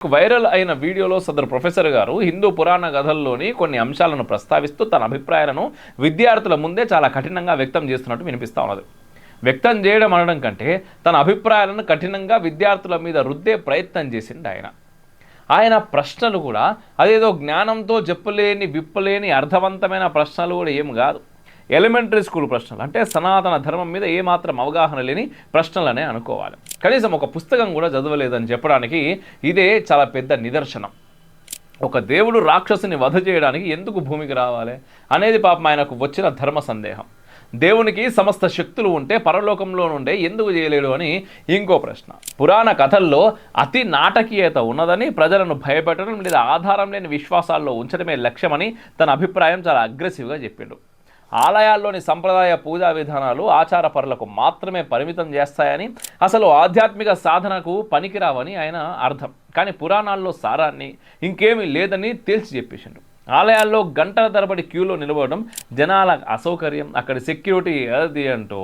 Viral అయిన వీడియోలో సదరు ప్రొఫెసర్ గారు హిందూ పురాణ కథల్లోని కొన్ని అంశాలను ప్రస్తావిస్తూ తన అభిప్రాయాలను విద్యార్థుల ముందే చాలా కఠినంగా వ్యక్తం చేస్తున్నట్టు వినిపిస్తూ ఉన్నది. వ్యక్తం చేయడం అనడం కంటే తన అభిప్రాయాలను కఠినంగా విద్యార్థుల మీద రుద్దే ప్రయత్నం చేసిండు ఆయన ప్రశ్నలు కూడా అదేదో జ్ఞానంతో చెప్పలేని విప్పలేని అర్థవంతమైన ప్రశ్నలు కూడా ఏం కాదు. ఎలిమెంటరీ స్కూల్ ప్రశ్నలు అంటే సనాతన ధర్మం మీద ఏమాత్రం అవగాహన లేని ప్రశ్నలనే అనుకోవాలి. కనీసం ఒక పుస్తకం కూడా చదవలేదని చెప్పడానికి ఇదే చాలా పెద్ద నిదర్శనం. ఒక దేవుడు రాక్షసుని వధ చేయడానికి ఎందుకు భూమికి రావాలి అనేది పాపం ఆయనకు వచ్చిన ధర్మ సందేహం. దేవునికి సమస్త శక్తులు ఉంటే పరలోకంలో నుండే ఎందుకు చేయలేడు అని ఇంకో ప్రశ్న. పురాణ కథల్లో అతి నాటకీయత ఉన్నదని, ప్రజలను భయపెట్టడం లేదా ఆధారం లేని విశ్వాసాల్లో ఉంచడమే లక్ష్యమని తన అభిప్రాయం చాలా అగ్రెసివ్గా చెప్పిండు. ఆలయాల్లోని సంప్రదాయ పూజా విధానాలు ఆచారపరులకు మాత్రమే పరిమితం చేస్తాయని, అసలు ఆధ్యాత్మిక సాధనకు పనికిరావని ఆయన అర్థం. కానీ పురాణాల్లో సారాన్ని ఇంకేమీ లేదని తేల్చి చెప్పేసిండు. ఆలయాల్లో గంటల తరబడి క్యూలో నిలబడడం జనాల అసౌకర్యం, అక్కడి సెక్యూరిటీ అది అంటూ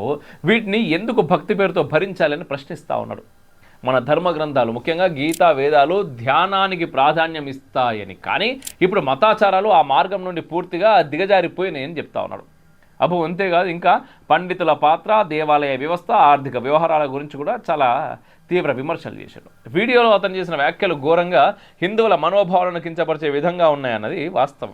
వీటిని ఎందుకు భక్తి పేరుతో భరించాలని ప్రశ్నిస్తూ ఉన్నాడు. మన ధర్మ గ్రంథాలు ముఖ్యంగా గీతా వేదాలు ధ్యానానికి ప్రాధాన్యం ఇస్తాయని, కానీ ఇప్పుడు మతాచారాలు ఆ మార్గం నుండి పూర్తిగా దిగజారిపోయినాయని చెప్తా ఉన్నాడు. అంతేకాదు, ఇంకా పండితుల పాత్ర, దేవాలయ వ్యవస్థ, ఆర్థిక వ్యవహారాల గురించి కూడా చాలా తీవ్ర విమర్శలు చేశాడు. వీడియోలో అతను చేసిన వ్యాఖ్యలు ఘోరంగా హిందువుల మనోభావాలను కించపరిచే విధంగా ఉన్నాయన్నది వాస్తవం.